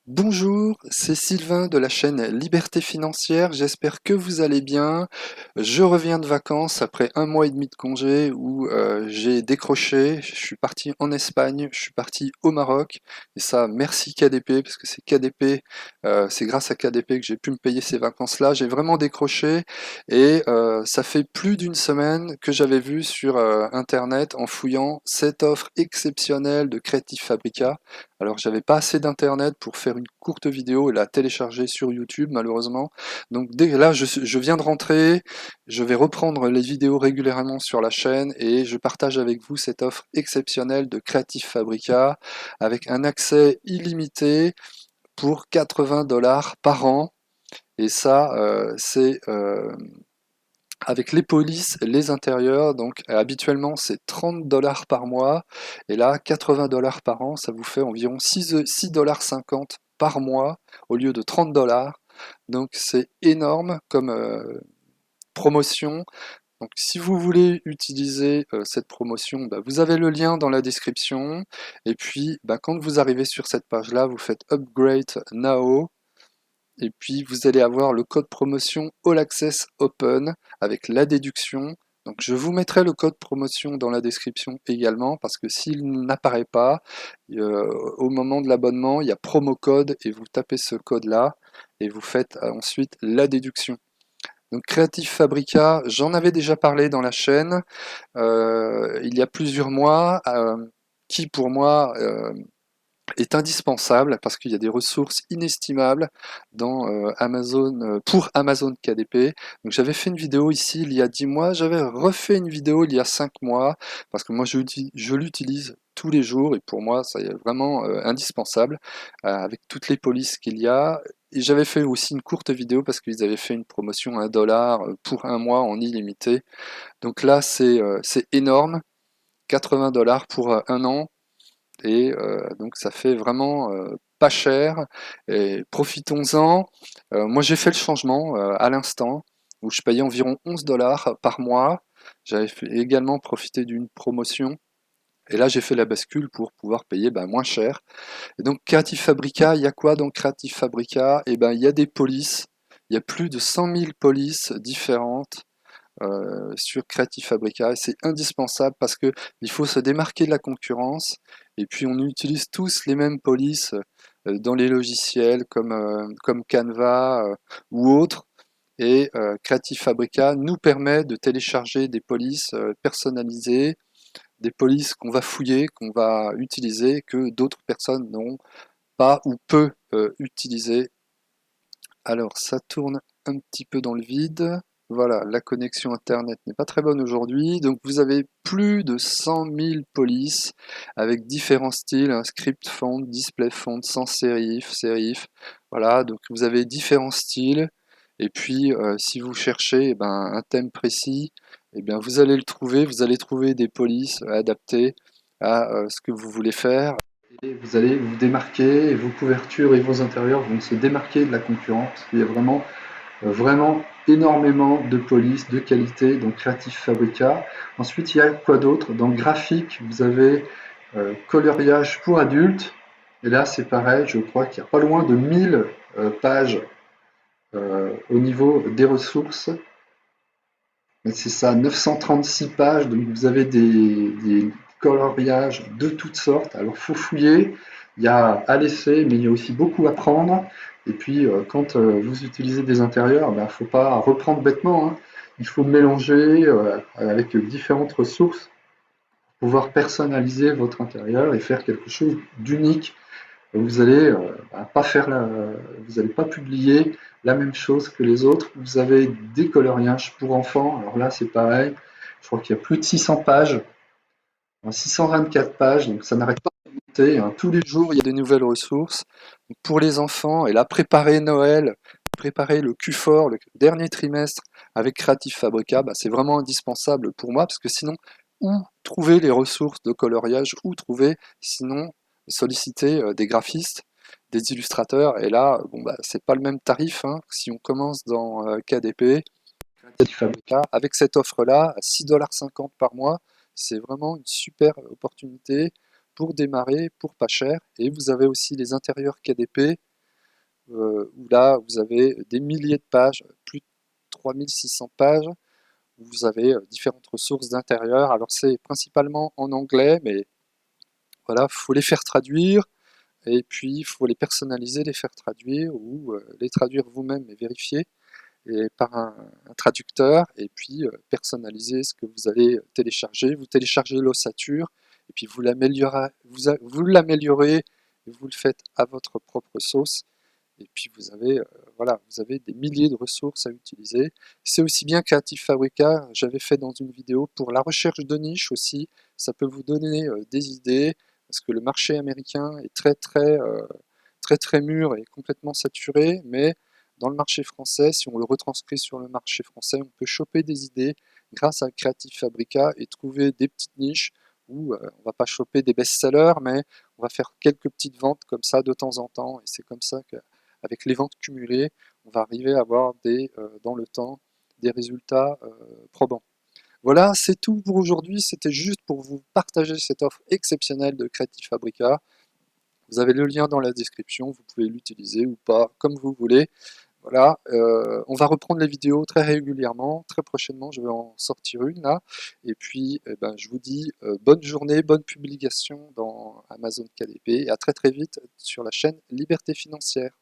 Bonjour, c'est Sylvain de la chaîne Liberté Financière, j'espère que vous allez bien. Je reviens de vacances après un mois et demi de congé où j'ai décroché, je suis parti en Espagne, je suis parti au Maroc, et ça merci KDP, parce que c'est KDP, c'est grâce à KDP que j'ai pu me payer ces vacances-là, j'ai vraiment décroché, et ça fait plus d'une semaine que j'avais vu sur Internet en fouillant cette offre exceptionnelle de Creative Fabrica. Alors j'avais pas assez d'internet pour faire une courte vidéo et la télécharger sur YouTube malheureusement. Donc dès là je viens de rentrer, je vais reprendre les vidéos régulièrement sur la chaîne et je partage avec vous cette offre exceptionnelle de Creative Fabrica avec un accès illimité pour 80 $ par an. Et ça, c'est avec les polices, les intérieurs, donc habituellement c'est 30 $ par mois, et là 80 $ par an, ça vous fait environ 6,50 $ par mois au lieu de 30 $. Donc c'est énorme comme promotion. Donc si vous voulez utiliser cette promotion, bah, vous avez le lien dans la description. Et puis bah, quand vous arrivez sur cette page-là, vous faites Upgrade Now. Et puis vous allez avoir le code promotion All Access Open avec la déduction. Donc je vous mettrai le code promotion dans la description également parce que s'il n'apparaît pas, au moment de l'abonnement, il y a promo code et vous tapez ce code-là et vous faites ensuite la déduction. Donc Creative Fabrica, j'en avais déjà parlé dans la chaîne il y a plusieurs mois, qui pour moi est indispensable parce qu'il y a des ressources inestimables dans Amazon, pour Amazon KDP. Donc j'avais fait une vidéo ici il y a 10 mois, j'avais refait une vidéo il y a 5 mois parce que moi je l'utilise tous les jours et pour moi c'est vraiment indispensable avec toutes les polices qu'il y a. Et j'avais fait aussi une courte vidéo parce qu'ils avaient fait une promotion à 1 $ pour un mois en illimité. Donc là c'est énorme, 80 $ pour un an. Et donc ça fait vraiment pas cher. Et profitons-en. Moi j'ai fait le changement à l'instant où je payais environ 11 $ par mois. J'avais également profité d'une promotion. Et là j'ai fait la bascule pour pouvoir payer moins cher. Et donc Creative Fabrica, il y a quoi dans Creative Fabrica? Et ben il y a des polices. Il y a plus de 100 000 polices différentes sur Creative Fabrica. Et c'est indispensable parce que il faut se démarquer de la concurrence. Et puis on utilise tous les mêmes polices dans les logiciels comme Canva ou autres. Et Creative Fabrica nous permet de télécharger des polices personnalisées, des polices qu'on va fouiller, qu'on va utiliser, que d'autres personnes n'ont pas ou peu utilisé. Alors, ça tourne un petit peu dans le vide. Voilà, la connexion Internet n'est pas très bonne aujourd'hui. Donc, vous avez plus de 100 000 polices avec différents styles, un script font, display font, sans serif, serif. Voilà, donc vous avez différents styles. Et puis, si vous cherchez un thème précis, vous allez le trouver. Vous allez trouver des polices adaptées à ce que vous voulez faire. Et vous allez vous démarquer, et vos couvertures et vos intérieurs vont se démarquer de la concurrence, parce qu'il y a vraiment énormément de polices, de qualité, donc Creative Fabrica. Ensuite, il y a quoi d'autre? Dans le graphique, vous avez coloriage pour adultes, et là c'est pareil, je crois qu'il y a pas loin de 1000 pages au niveau des ressources. C'est ça, 936 pages, donc vous avez des coloriages de toutes sortes. Alors, faut fouiller, il y a à l'essai, mais il y a aussi beaucoup à prendre. Et puis, quand vous utilisez des intérieurs, faut pas reprendre bêtement, hein. Il faut mélanger avec différentes ressources pour pouvoir personnaliser votre intérieur et faire quelque chose d'unique. Vous allez pas faire vous allez pas publier la même chose que les autres. Vous avez des coloriages pour enfants. Alors là, c'est pareil. Je crois qu'il y a plus de 600 pages, 624 pages, donc ça n'arrête pas de monter, hein. Tous les jours, il y a des nouvelles ressources. Donc, pour les enfants, et là, préparer Noël, préparer le Q4, le dernier trimestre avec Creative Fabrica, c'est vraiment indispensable pour moi parce que sinon, où trouver les ressources de coloriage, où trouver, sinon, solliciter des graphistes, des illustrateurs, et là, c'est pas le même tarif, hein. Si on commence dans KDP, Creative Fabrica, avec cette offre-là, à 6,50 $ par mois, c'est vraiment une super opportunité pour démarrer pour pas cher. Et vous avez aussi les intérieurs KDP. où là, vous avez des milliers de pages, plus de 3600 pages, où vous avez différentes ressources d'intérieur. Alors c'est principalement en anglais, mais voilà, il faut les faire traduire, et puis il faut les personnaliser, les faire traduire, ou les traduire vous-même et vérifier et par un traducteur, et puis personnaliser ce que vous allez télécharger. Vous téléchargez l'ossature, et puis vous l'améliorez, vous l'améliorez, et vous le faites à votre propre sauce. Et puis vous avez, voilà, vous avez des milliers de ressources à utiliser. C'est aussi bien Creative Fabrica, j'avais fait dans une vidéo pour la recherche de niche aussi. Ça peut vous donner des idées, parce que le marché américain est très mûr et complètement saturé, mais dans le marché français, si on le retranscrit sur le marché français, on peut choper des idées grâce à Creative Fabrica et trouver des petites niches où on va pas choper des best-sellers, mais on va faire quelques petites ventes comme ça de temps en temps, et c'est comme ça que avec les ventes cumulées, on va arriver à avoir dans le temps des résultats probants. Voilà, c'est tout pour aujourd'hui. C'était juste pour vous partager cette offre exceptionnelle de Creative Fabrica. Vous avez le lien dans la description, vous pouvez l'utiliser ou pas, comme vous voulez. Voilà, on va reprendre les vidéos très régulièrement. Très prochainement, je vais en sortir une là. Et puis, eh ben, je vous dis bonne journée, bonne publication dans Amazon KDP, et à très vite sur la chaîne Liberté Financière.